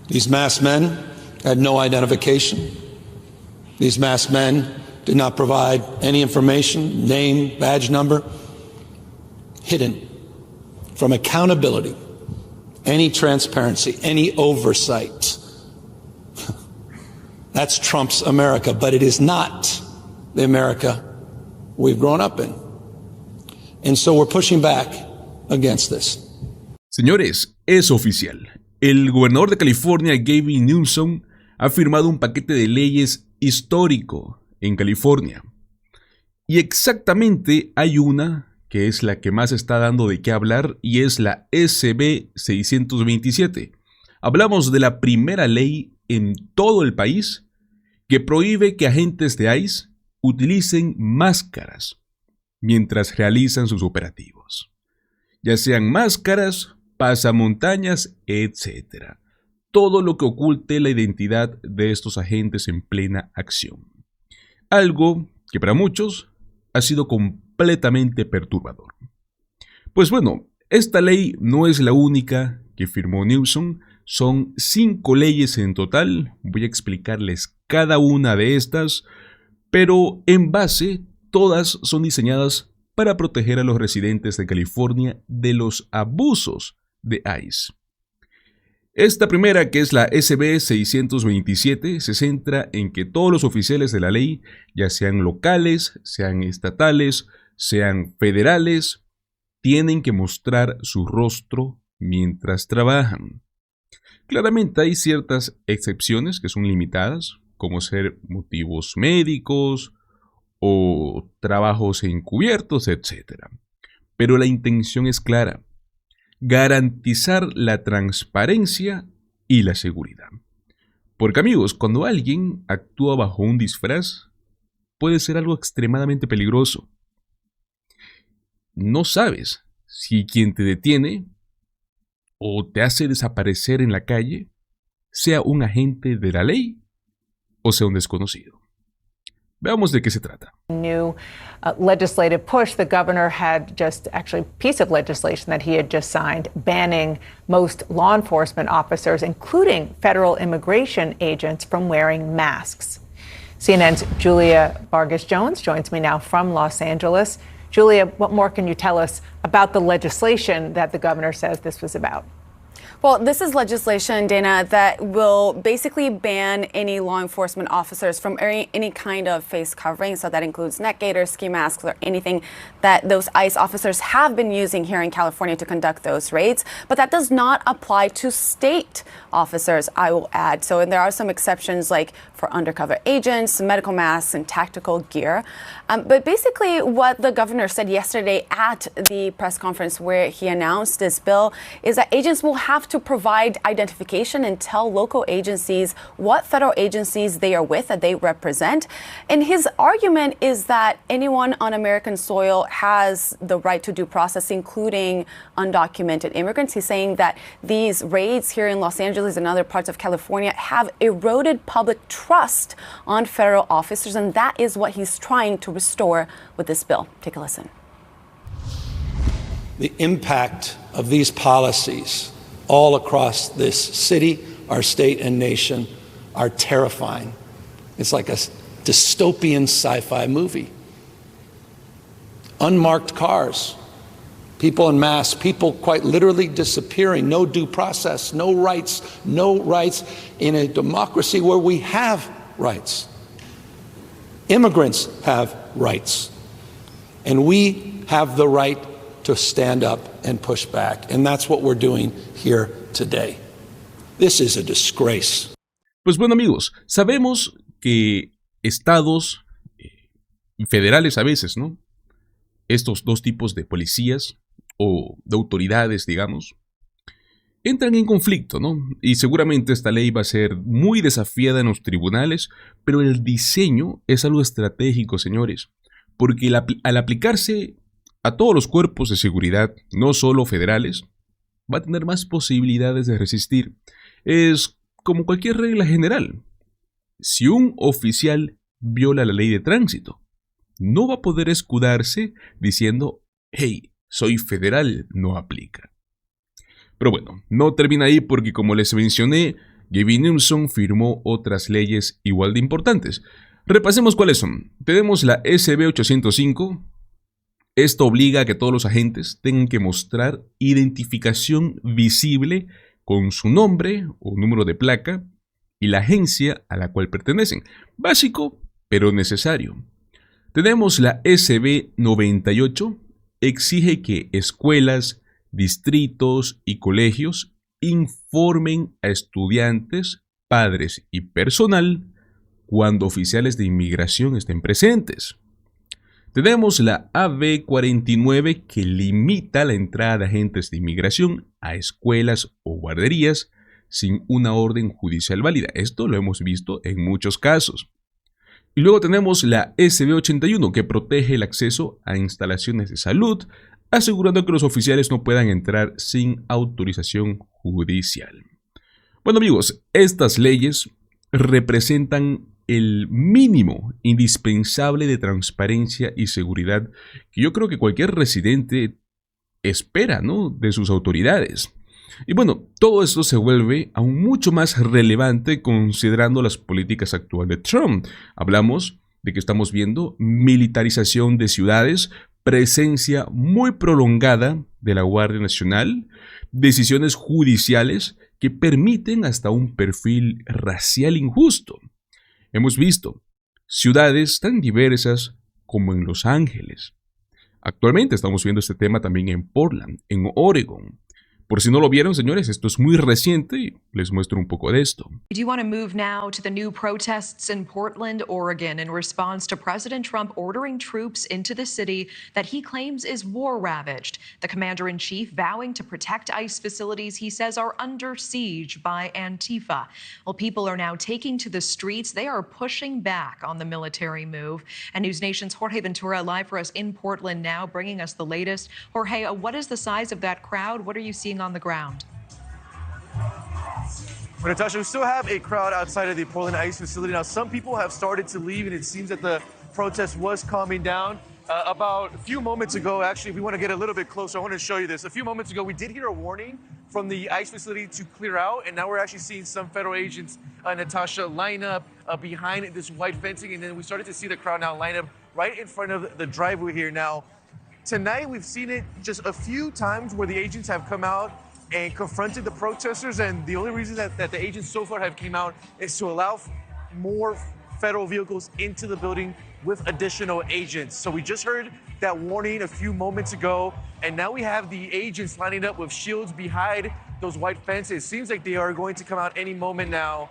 These masked men had no identification. These masked men did not provide any information, name, badge number, hidden from accountability, any transparency, any oversight. That's Trump's America, but it is not the America we've grown up in. And so we're pushing back against this. Señores, es oficial. El gobernador de California, Gavin Newsom, ha firmado un paquete de leyes histórico en California. Y exactamente hay una que es la que más está dando de qué hablar y es la SB 627. Hablamos de la primera ley en todo el país que prohíbe que agentes de ICE utilicen máscaras mientras realizan sus operativos. Ya sean máscaras, pasamontañas, etc. Todo lo que oculte la identidad de estos agentes en plena acción. Algo que para muchos ha sido completamente perturbador. Pues bueno, esta ley no es la única que firmó Newsom, son 5 leyes en total, voy a explicarles cada una de estas, pero en base, todas son diseñadas para proteger a los residentes de California de los abusos de ICE. Esta primera, que es la SB 627, se centra en que todos los oficiales de la ley, ya sean locales, sean estatales, sean federales, tienen que mostrar su rostro mientras trabajan. Claramente hay ciertas excepciones que son limitadas, como ser motivos médicos o trabajos encubiertos, etc. Pero la intención es clara: garantizar la transparencia y la seguridad. Porque amigos, cuando alguien actúa bajo un disfraz, puede ser algo extremadamente peligroso. No sabes si quien te detiene o te hace desaparecer en la calle sea un agente de la ley o sea un desconocido. Veamos de qué se trata. New legislative push. The governor had just actually a piece of legislation that he had just signed banning most law enforcement officers, including federal immigration agents, from wearing masks. CNN's Julia Vargas-Jones joins me now from Los Angeles. Julia, what more can you tell us about the legislation that the governor says this was about? Well, this is legislation, Dana, that will basically ban any law enforcement officers from any kind of face covering. So that includes neck gaiters, ski masks, or anything that those ICE officers have been using here in California to conduct those raids. But that does not apply to state officers, I will add. So there are some exceptions, like for undercover agents, medical masks, and tactical gear. But basically what the governor said yesterday at the press conference where he announced this bill is that agents will have to provide identification and tell local agencies what federal agencies they are with, that they represent. And his argument is that anyone on American soil has the right to due process, including undocumented immigrants. He's saying that these raids here in Los Angeles and other parts of California have eroded public trust on federal officers, and that is what he's trying to restore with this bill. Take a listen. The impact of these policies all across this city, our state and nation are terrifying. It's like a dystopian sci-fi movie. Unmarked cars, people en masse, people quite literally disappearing, no due process, no rights in a democracy where we have rights. Immigrants have rights, and we have the right to stand up and push back, and that's what we're doing here today. This is a disgrace. Pues bueno amigos, sabemos que estados y federales a veces, ¿no? Estos dos tipos de policías o de autoridades, digamos, entran en conflicto, ¿no? Y seguramente esta ley va a ser muy desafiada en los tribunales, pero el diseño es algo estratégico, señores, porque al aplicarse a todos los cuerpos de seguridad, no solo federales, va a tener más posibilidades de resistir. Es como cualquier regla general. Si un oficial viola la ley de tránsito, no va a poder escudarse diciendo, hey, soy federal, no aplica. Pero bueno, no termina ahí porque como les mencioné, Gavin Newsom firmó otras leyes igual de importantes. Repasemos cuáles son. Tenemos la SB 805. Esto obliga a que todos los agentes tengan que mostrar identificación visible con su nombre o número de placa y la agencia a la cual pertenecen. Básico, pero necesario. Tenemos la SB 98. Exige que escuelas, distritos y colegios informen a estudiantes, padres y personal cuando oficiales de inmigración estén presentes. Tenemos la AB 49 que limita la entrada de agentes de inmigración a escuelas o guarderías sin una orden judicial válida. Esto lo hemos visto en muchos casos. Y luego tenemos la SB 81 que protege el acceso a instalaciones de salud, asegurando que los oficiales no puedan entrar sin autorización judicial. Bueno amigos, estas leyes representan el mínimo indispensable de transparencia y seguridad que yo creo que cualquier residente espera, ¿no?, de sus autoridades. Y bueno, todo esto se vuelve aún mucho más relevante considerando las políticas actuales de Trump. Hablamos de que estamos viendo militarización de ciudades, presencia muy prolongada de la Guardia Nacional, decisiones judiciales que permiten hasta un perfil racial injusto. Hemos visto ciudades tan diversas como en Los Ángeles. Actualmente estamos viendo este tema también en Portland, en Oregon. Por si no lo vieron, señores, esto es muy reciente y les muestro un poco de esto. Do you want to move now to the new protests in Portland, Oregon, in response to President Trump ordering troops into the city that he claims is war-ravaged? The commander-in-chief vowing to protect ICE facilities he says are under siege by Antifa. Well, people are now taking to the streets. They are pushing back on the military move. And News Nation's Jorge Ventura live for us in Portland now, bringing us the latest. Jorge, what is the size of that crowd? What are you seeing on the ground? Well, Natasha, we still have a crowd outside of the Portland ICE facility. Now, some people have started to leave, and it seems that the protest was calming down. About a few moments ago, actually, if we want to get a little bit closer, I want to show you this. A few moments ago, we did hear a warning from the ICE facility to clear out, and now we're actually seeing some federal agents, Natasha, line up behind this white fencing, and then we started to see the crowd now line up right in front of the driveway here. Now, tonight, we've seen it just a few times where the agents have come out and confronted the protesters, and the only reason that the agents so far have came out is to allow more federal vehicles into the building with additional agents. So we just heard that warning a few moments ago, and now we have the agents lining up with shields behind those white fences. It seems like they are going to come out any moment now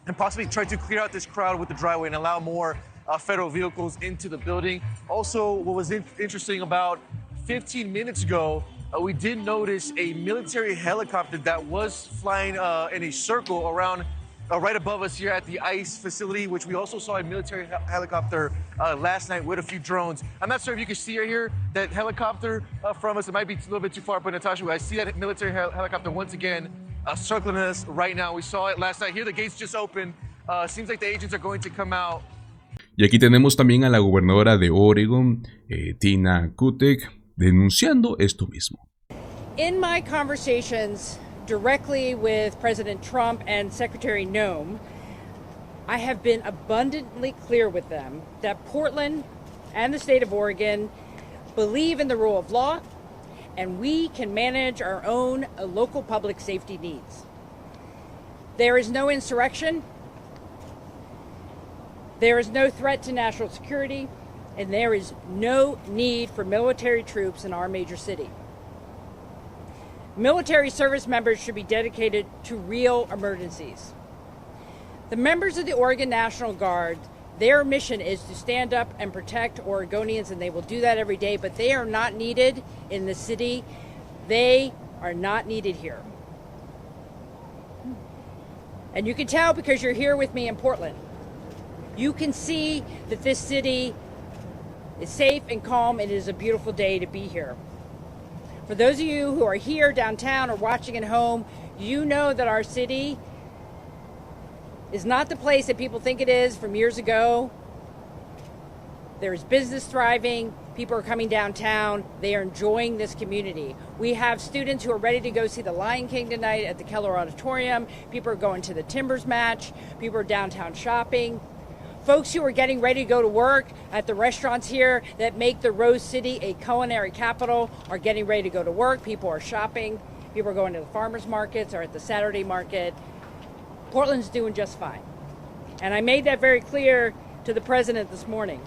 and possibly try to clear out this crowd with the driveway and allow more federal vehicles into the building. Also, what was interesting, about 15 minutes ago, we did notice a military helicopter that was flying in a circle around right above us here at the ICE facility, which we also saw a military helicopter last night with a few drones. I'm not sure if you can see right here, that helicopter from us. It might be a little bit too far, but Natasha, I see that military helicopter once again circling us right now. We saw it last night. Here the gates just opened. Seems like the agents are going to come out. Y aquí tenemos también a la gobernadora de Oregon, Tina Kotek, denunciando esto mismo. In my conversations directly with President Trump and Secretary Newsom, I have been abundantly clear with them that Portland and the state of Oregon believe in the rule of law, and we can manage our own local public safety needs. There is no insurrection, there is no threat to national security, and there is no need for military troops in our major city. Military service members should be dedicated to real emergencies. The members of the Oregon National Guard, their mission is to stand up and protect Oregonians, and they will do that every day, but they are not needed in the city. They are not needed here. And you can tell because you're here with me in Portland. You can see that this city is safe and calm, and it is a beautiful day to be here. For those of you who are here downtown or watching at home, you know that our city is not the place that people think it is from years ago. There is business thriving, People are coming downtown. They are enjoying this community. We have students who are ready to go see the Lion King tonight at the Keller Auditorium. People are going to the Timbers match. People are downtown shopping. Folks who are getting ready to go to work at the restaurants here that make the Rose City a culinary capital are getting ready to go to work. People are shopping. People are going to the farmers markets or at the Saturday market. Portland's doing just fine. And I made that very clear to the president this morning.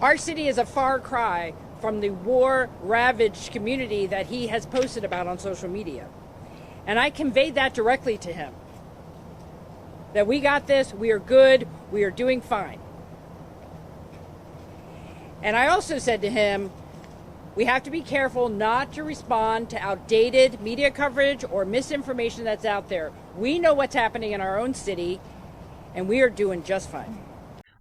Our city is a far cry from the war-ravaged community that he has posted about on social media. And I conveyed that directly to him. That we got this, we are good, we are doing fine. And I also said to him, we have to be careful not to respond to outdated media coverage or misinformation that's out there. We know what's happening in our own city, and we are doing just fine.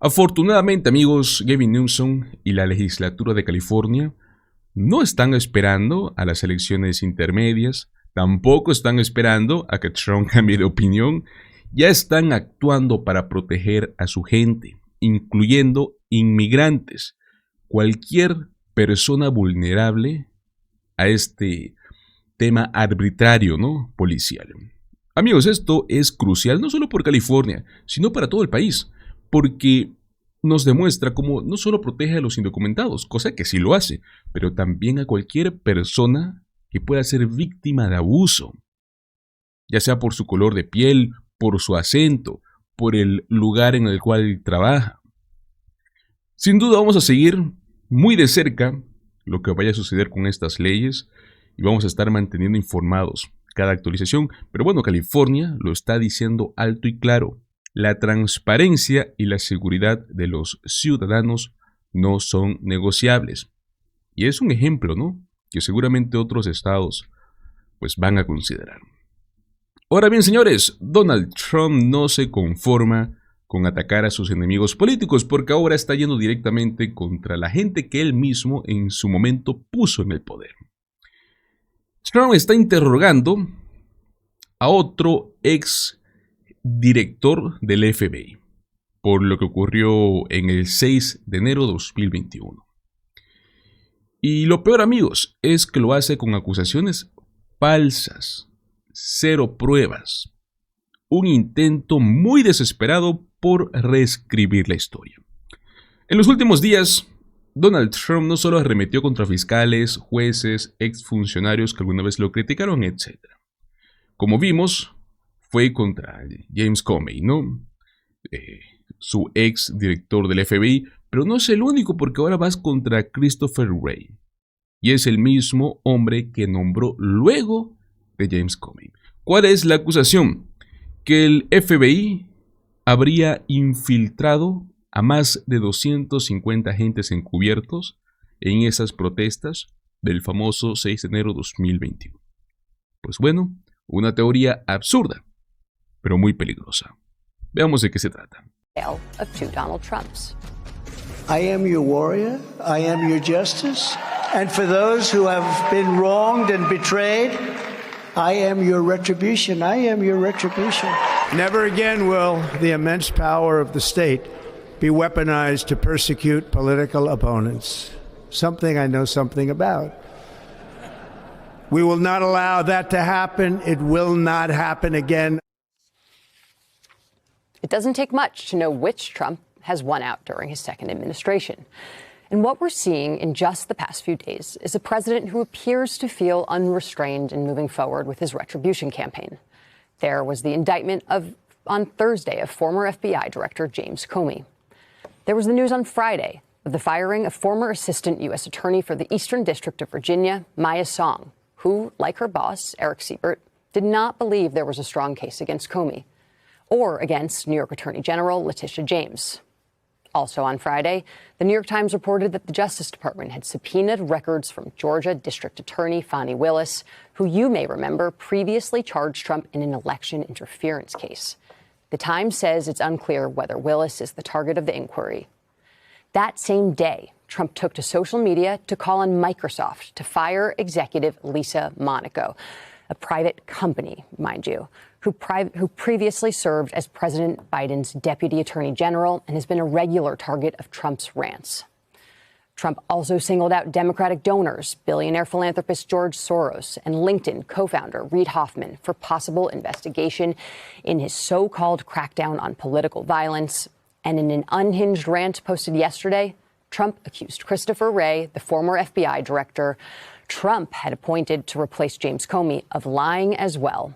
Afortunadamente, amigos, Gavin Newsom y la legislatura de California no están esperando a las elecciones intermedias, tampoco están esperando a que Trump cambie de opinión, ya están actuando para proteger a su gente, incluyendo inmigrantes, cualquier persona vulnerable a este tema arbitrario, ¿no? Policial. Amigos, esto es crucial no solo por California, sino para todo el país, porque nos demuestra cómo no solo protege a los indocumentados, cosa que sí lo hace, pero también a cualquier persona que pueda ser víctima de abuso, ya sea por su color de piel, por su acento, por el lugar en el cual trabaja. Sin duda vamos a seguir muy de cerca lo que vaya a suceder con estas leyes y vamos a estar manteniendo informados cada actualización, pero bueno, California lo está diciendo alto y claro. La transparencia y la seguridad de los ciudadanos no son negociables. Y es un ejemplo, ¿no? Que seguramente otros estados pues van a considerar. Ahora bien, señores, Donald Trump no se conforma con atacar a sus enemigos políticos porque ahora está yendo directamente contra la gente que él mismo en su momento puso en el poder. Trump está interrogando a otro ex director del FBI por lo que ocurrió en el 6 de enero de 2021. Y lo peor, amigos, es que lo hace con acusaciones falsas, cero pruebas, un intento muy desesperado por reescribir la historia. En los últimos días, Donald Trump no solo arremetió contra fiscales, jueces, exfuncionarios que alguna vez lo criticaron, etc. Como vimos, fue contra James Comey, ¿no? Su ex director del FBI, pero no es el único porque ahora vas contra Christopher Wray. Y es el mismo hombre que nombró luego de James Comey. ¿Cuál es la acusación? Que el FBI habría infiltrado a más de 250 agentes encubiertos en esas protestas del famoso 6 de enero de 2021. Pues bueno, una teoría absurda, pero muy peligrosa. Veamos de qué se trata. Of two Donald Trumps. I am your warrior, I am your justice, and for those who have been wronged and betrayed, I am your retribution, I am your retribution. Never again will the immense power of the state be weaponized to persecute political opponents. Something I know something about. We will not allow that to happen. It will not happen again. It doesn't take much to know which Trump has won out during his second administration. And what we're seeing in just the past few days is a president who appears to feel unrestrained in moving forward with his retribution campaign. There was the indictment on Thursday of former FBI Director James Comey. There was the news on Friday of the firing of former Assistant U.S. Attorney for the Eastern District of Virginia, Maya Song, who, like her boss, Eric Siebert, did not believe there was a strong case against Comey or against New York Attorney General Letitia James. Also on Friday, the New York Times reported that the Justice Department had subpoenaed records from Georgia District Attorney Fani Willis, who you may remember previously charged Trump in an election interference case. The Times says it's unclear whether Willis is the target of the inquiry. That same day, Trump took to social media to call on Microsoft to fire executive Lisa Monaco, a private company, mind you, who previously served as President Biden's deputy attorney general and has been a regular target of Trump's rants. Trump also singled out Democratic donors, billionaire philanthropist George Soros and LinkedIn co-founder Reid Hoffman for possible investigation in his so-called crackdown on political violence. And in an unhinged rant posted yesterday, Trump accused Christopher Wray, the former FBI director Trump had appointed to replace James Comey, of lying as well.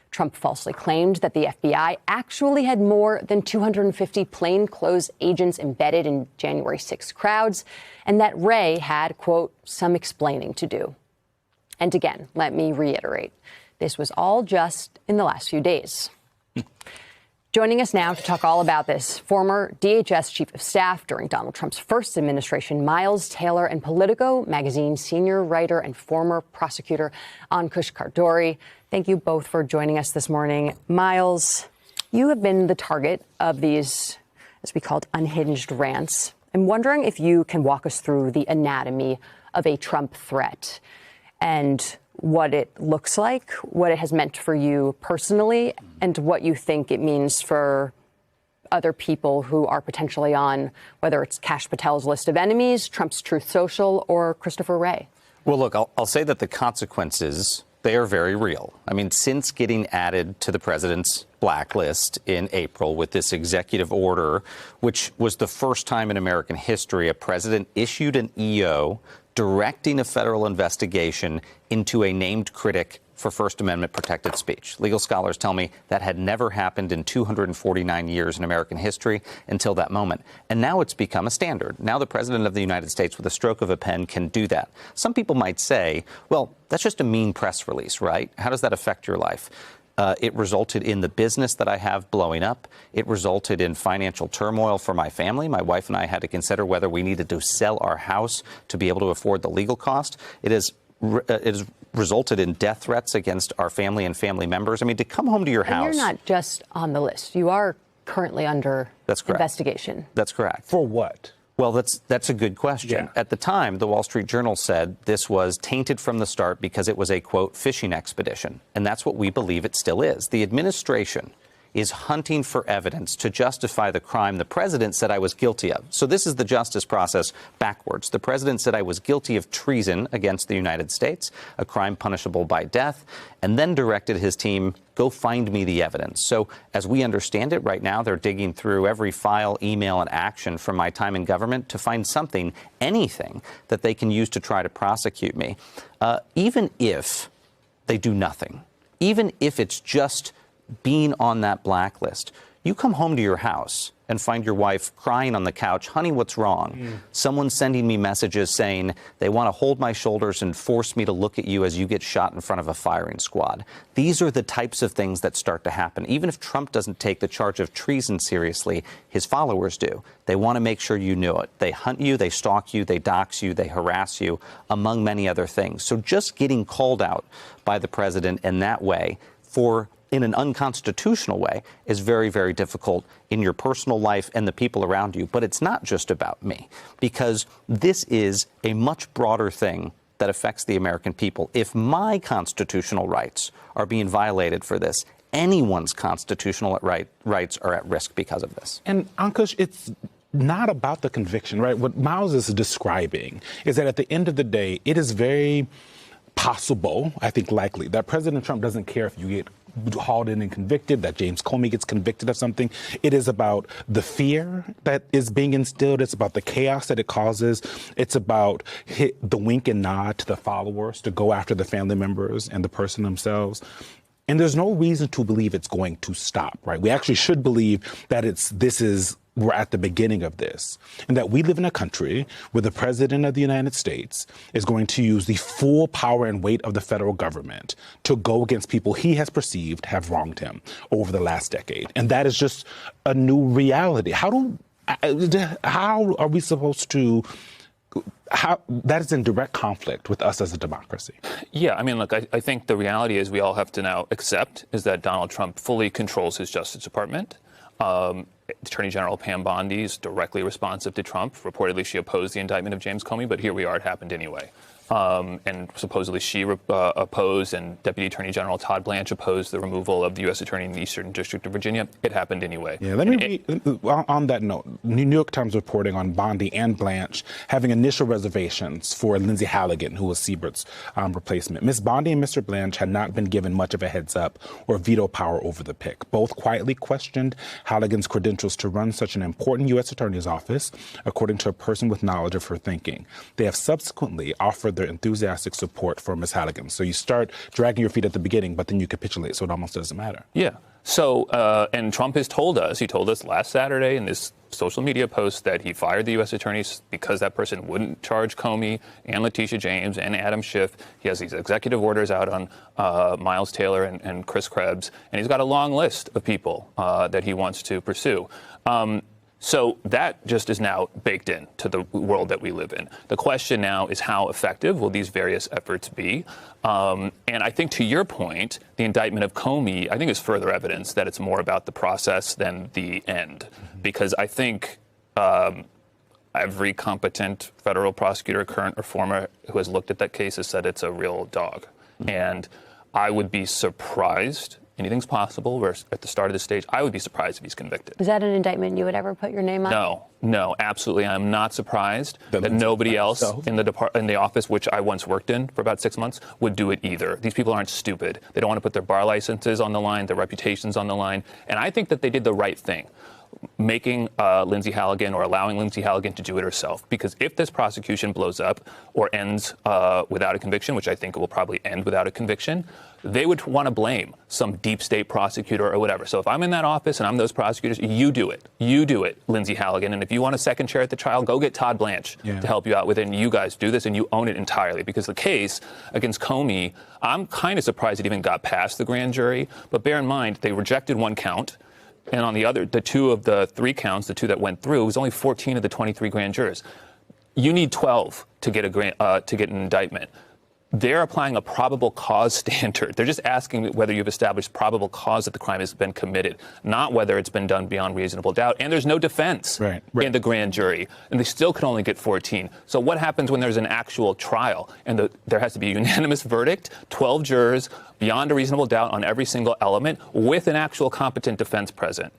Trump falsely claimed that the FBI actually had more than 250 plainclothes agents embedded in January 6 crowds, and that Wray had, quote, some explaining to do. And again, let me reiterate, this was all just in the last few days. Joining us now to talk all about this, former DHS Chief of Staff during Donald Trump's first administration, Miles Taylor, and Politico magazine senior writer and former prosecutor Ankush Khardori. Thank you both for joining us this morning. Miles, you have been the target of these, as we called, unhinged rants. I'm wondering if you can walk us through the anatomy of a Trump threat and what it looks like, what it has meant for you personally, and what you think it means for other people who are potentially on, whether it's Kash Patel's list of enemies, Trump's Truth Social, or Christopher Wray. Well, look, I'll say that the consequences, they are very real. I mean, since getting added to the president's blacklist in April with this executive order, which was the first time in American history a president issued an EO directing a federal investigation into a named critic for First Amendment protected speech. Legal scholars tell me that had never happened in 249 years in American history until that moment. And now it's become a standard. Now the president of the United States, with a stroke of a pen, can do that. Some people might say, well, that's just a mean press release, right? How does that affect your life? It resulted in the business that I have blowing up. It resulted in financial turmoil for my family. My wife and I had to consider whether we needed to sell our house to be able to afford the legal cost. It has resulted in death threats against our family and family members. I mean, to come home to your house. And you're not just on the list. You are currently under investigation. That's correct. For what? Well, that's a good question. Yeah. At the time, the Wall Street Journal said this was tainted from the start because it was a, quote, fishing expedition. And that's what we believe it still is. The administration is hunting for evidence to justify the crime the president said I was guilty of. So this is the justice process backwards. The president said I was guilty of treason against the United States, a crime punishable by death, and then directed his team, go find me the evidence. So as we understand it right now, they're digging through every file, email, and action from my time in government to find something, anything that they can use to try to prosecute me. Even if they do nothing, even if it's just being on that blacklist, you come home to your house and find your wife crying on the couch, honey, what's wrong? Someone sending me messages saying they want to hold my shoulders and force me to look at you as you get shot in front of a firing squad. These are the types of things that start to happen. Even if Trump doesn't take the charge of treason seriously, his followers do. They want to make sure you know it. They hunt you, they stalk you, they dox you, they harass you, among many other things. So just getting called out by the president in that way in an unconstitutional way is very, very difficult in your personal life and the people around you. But it's not just about me, because this is a much broader thing that affects the American people. If my constitutional rights are being violated for this, anyone's constitutional rights are at risk because of this. And Ankush, it's not about the conviction, right? What Miles is describing is that at the end of the day, it is very possible, I think likely, that President Trump doesn't care if you get hauled in and convicted, that James Comey gets convicted of something. It is about the fear that is being instilled. It's about the chaos that it causes. It's about the wink and nod to the followers to go after the family members and the person themselves. And there's no reason to believe it's going to stop, right? We actually should believe that we're at the beginning of this, and that we live in a country where the president of the United States is going to use the full power and weight of the federal government to go against people he has perceived have wronged him over the last decade. And that is just a new reality. How are we supposed to that is in direct conflict with us as a democracy? Yeah, I mean, look, I think the reality is we all have to now accept is that Donald Trump fully controls his Justice Department. Attorney General Pam Bondi is directly responsive to Trump. Reportedly, she opposed the indictment of James Comey, but here we are, it happened anyway. and supposedly she opposed, and Deputy Attorney General Todd Blanche opposed the removal of the U.S. Attorney in the Eastern District of Virginia. It happened anyway. Yeah, let me read, on that note, New York Times reporting on Bondi and Blanche having initial reservations for Lindsay Halligan, who was Siebert's replacement. Ms. Bondi and Mr. Blanche had not been given much of a heads up or veto power over the pick. Both quietly questioned Halligan's credentials to run such an important U.S. Attorney's office, according to a person with knowledge of her thinking. They have subsequently offered their enthusiastic support for Ms. Halligan. So you start dragging your feet at the beginning, but then you capitulate, so it almost doesn't matter. Yeah. So, and Trump has told us, he told us last Saturday in this social media post that he fired the U.S. attorneys because that person wouldn't charge Comey and Letitia James and Adam Schiff. He has these executive orders out on Miles Taylor and Chris Krebs, and he's got a long list of people that he wants to pursue. So that just is now baked into the world that we live in. The question now is how effective will these various efforts be? And I think to your point, the indictment of Comey, I think is further evidence that it's more about the process than the end. Because I think every competent federal prosecutor, current or former, who has looked at that case has said it's a real dog. And I would be surprised. Anything's possible. We're at the start of the stage. I would be surprised if he's convicted. Is that an indictment you would ever put your name on? No, absolutely. I'm not surprised that nobody else in the office, which I once worked in for about 6 months, would do it either. These people aren't stupid. They don't want to put their bar licenses on the line, their reputations on the line. And I think that they did the right thing, making Lindsay Halligan or allowing Lindsay Halligan to do it herself. Because if this prosecution blows up or ends without a conviction, which I think it will probably end without a conviction, they would want to blame some deep state prosecutor or whatever. So if I'm in that office and I'm those prosecutors, you do it. You do it, Lindsay Halligan. And if you want a second chair at the trial, go get Todd Blanche to help you out with it. And you guys do this and you own it entirely. Because the case against Comey, I'm kind of surprised it even got past the grand jury. But bear in mind, they rejected one count. And on the two of the three counts, the two that went through, it was only 14 of the 23 grand jurors. You need 12 to get an indictment. They're applying a probable cause standard. They're just asking whether you've established probable cause that the crime has been committed, not whether it's been done beyond reasonable doubt. And there's no defense in the grand jury, and they still can only get 14. So what happens when there's an actual trial and there has to be a unanimous verdict, 12 jurors, beyond a reasonable doubt on every single element, with an actual competent defense present?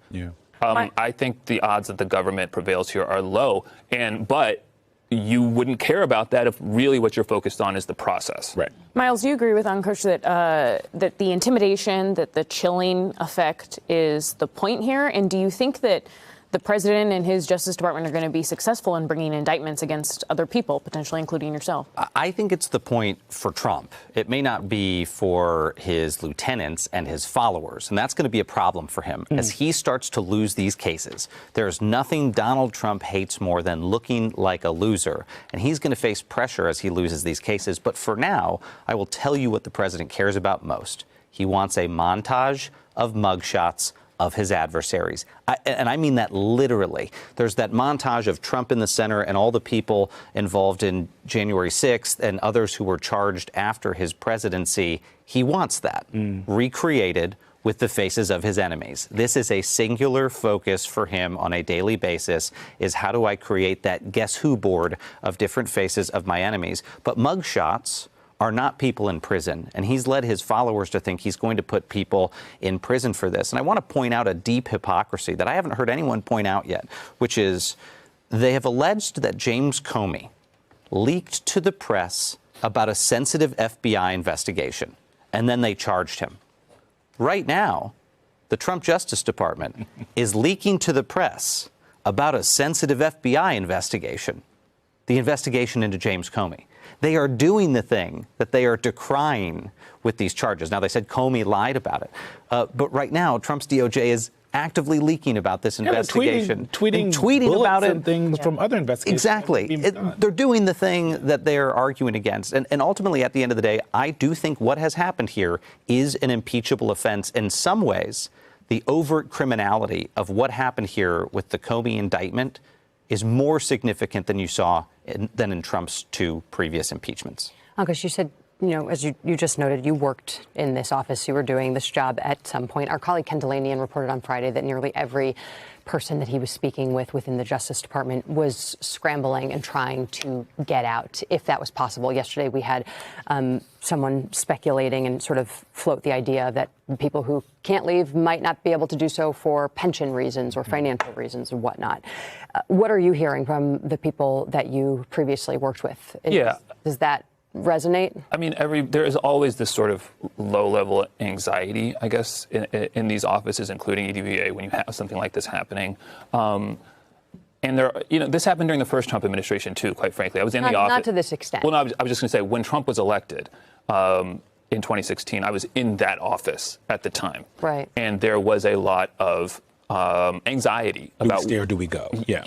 I think the odds that the government prevails here are low, but you wouldn't care about that if really what you're focused on is the process. Right. Miles, do you agree with Ankush that the intimidation, that the chilling effect is the point here? And do you think that the president and his Justice Department are going to be successful in bringing indictments against other people, potentially including yourself? I think it's the point for Trump. It may not be for his lieutenants and his followers, and that's going to be a problem for him as he starts to lose these cases. There's nothing Donald Trump hates more than looking like a loser, and he's going to face pressure as he loses these cases. But for now, I will tell you what the president cares about most. He wants a montage of mugshots of his adversaries. And I mean that literally. There's that montage of Trump in the center and all the people involved in January 6th and others who were charged after his presidency. He wants that recreated with the faces of his enemies. This is a singular focus for him on a daily basis, is how do I create that guess who board of different faces of my enemies? But mugshots are not people in prison, and he's led his followers to think he's going to put people in prison for this. And I want to point out a deep hypocrisy that I haven't heard anyone point out yet, which is they have alleged that James Comey leaked to the press about a sensitive FBI investigation, and then they charged him. Right now, the Trump Justice Department is leaking to the press about a sensitive FBI investigation, the investigation into James Comey. They are doing the thing that they are decrying with these charges. Now, they said Comey lied about it. But right now, Trump's DOJ is actively leaking about this investigation. Tweeting about it. And things from other investigations. Exactly. They're doing the thing that they're arguing against. And ultimately, at the end of the day, I do think what has happened here is an impeachable offense. In some ways, the overt criminality of what happened here with the Comey indictment is more significant than you saw than in Trump's two previous impeachments. Ankush, you said You know, as you just noted, you worked in this office. You were doing this job at some point. Our colleague Ken Delanian reported on Friday that nearly every person that he was speaking with within the Justice Department was scrambling and trying to get out, if that was possible. Yesterday, we had someone speculating and sort of float the idea that people who can't leave might not be able to do so for pension reasons or financial reasons and whatnot. What are you hearing from the people that you previously worked with? Does that resonate? I mean, there is always this sort of low-level anxiety, I guess, in these offices, including EDVA, when you have something like this happening. And this happened during the first Trump administration too. Quite frankly, I was in the office. Not to this extent. Well, no, I was just going to say, when Trump was elected in 2016, I was in that office at the time, right? And there was a lot of anxiety about. Do we stay or do we go? Yeah.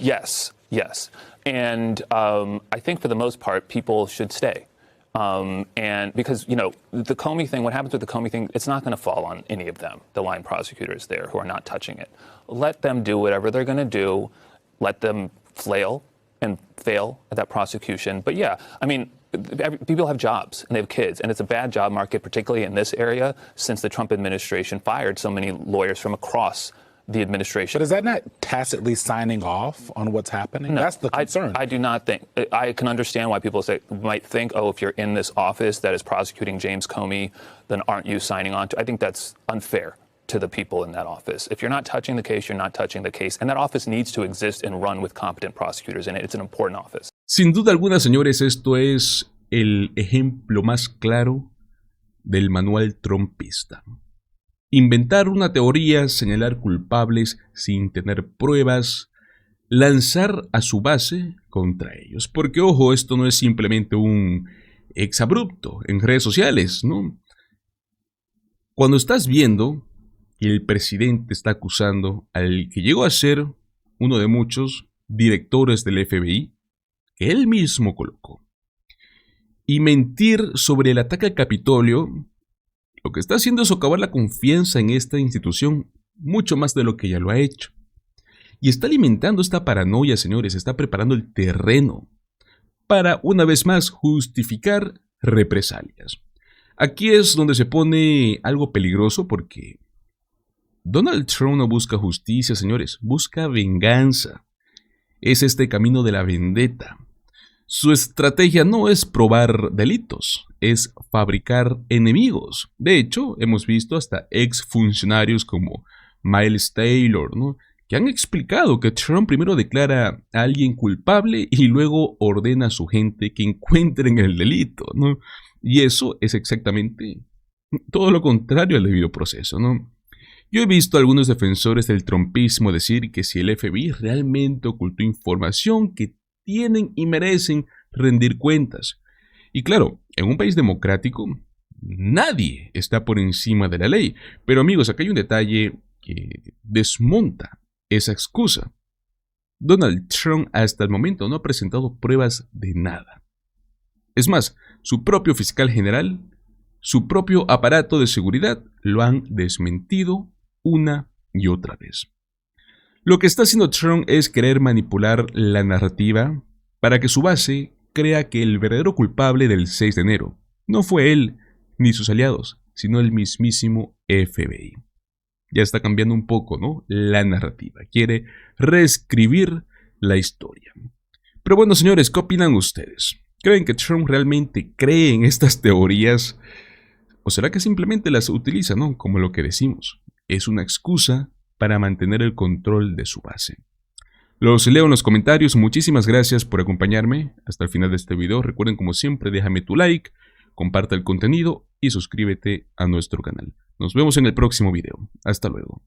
Yes. And I think for the most part, people should stay. And because, the Comey thing, what happens with the Comey thing, it's not going to fall on any of them, the line prosecutors there who are not touching it. Let them do whatever they're going to do. Let them flail and fail at that prosecution. But yeah, I mean, people have jobs and they have kids, and it's a bad job market, particularly in this area, since the Trump administration fired so many lawyers from across the administration. But is that not tacitly signing off on what's happening? No, that's the concern. I do not think. I can understand why people might think, oh, if you're in this office that is prosecuting James Comey, then aren't you signing on to? I think that's unfair to the people in that office. If you're not touching the case, you're not touching the case. And that office needs to exist and run with competent prosecutors in it. It's an important office. Sin duda alguna, señores, esto es el ejemplo más claro del manual trumpista. Inventar una teoría, señalar culpables sin tener pruebas, lanzar a su base contra ellos. Porque, ojo, esto no es simplemente un exabrupto en redes sociales, ¿no? Cuando estás viendo que el presidente está acusando al que llegó a ser uno de muchos directores del FBI, que él mismo colocó, y mentir sobre el ataque al Capitolio, lo que está haciendo es socavar la confianza en esta institución mucho más de lo que ya lo ha hecho. Y está alimentando esta paranoia, señores, está preparando el terreno para, una vez más, justificar represalias. Aquí es donde se pone algo peligroso porque Donald Trump no busca justicia, señores, busca venganza. Es este camino de la vendetta. Su estrategia no es probar delitos, es fabricar enemigos. De hecho, hemos visto hasta exfuncionarios como Miles Taylor, ¿no?, que han explicado que Trump primero declara a alguien culpable y luego ordena a su gente que encuentren el delito, ¿no? Y eso es exactamente todo lo contrario al debido proceso, ¿no? Yo he visto a algunos defensores del trumpismo decir que si el FBI realmente ocultó información que tienen y merecen rendir cuentas. Y claro, en un país democrático, nadie está por encima de la ley. Pero amigos, acá hay un detalle que desmonta esa excusa. Donald Trump hasta el momento no ha presentado pruebas de nada. Es más, su propio fiscal general, su propio aparato de seguridad lo han desmentido una y otra vez. Lo que está haciendo Trump es querer manipular la narrativa para que su base crea que el verdadero culpable del 6 de enero no fue él ni sus aliados, sino el mismísimo FBI. Ya está cambiando un poco, ¿no?, la narrativa. Quiere reescribir la historia. Pero bueno, señores, ¿qué opinan ustedes? ¿Creen que Trump realmente cree en estas teorías? ¿O será que simplemente las utiliza, ¿no?, como lo que decimos? Es una excusa para mantener el control de su base. Los leo en los comentarios. Muchísimas gracias por acompañarme hasta el final de este video. Recuerden, como siempre, déjame tu like, comparte el contenido y suscríbete a nuestro canal. Nos vemos en el próximo video. Hasta luego.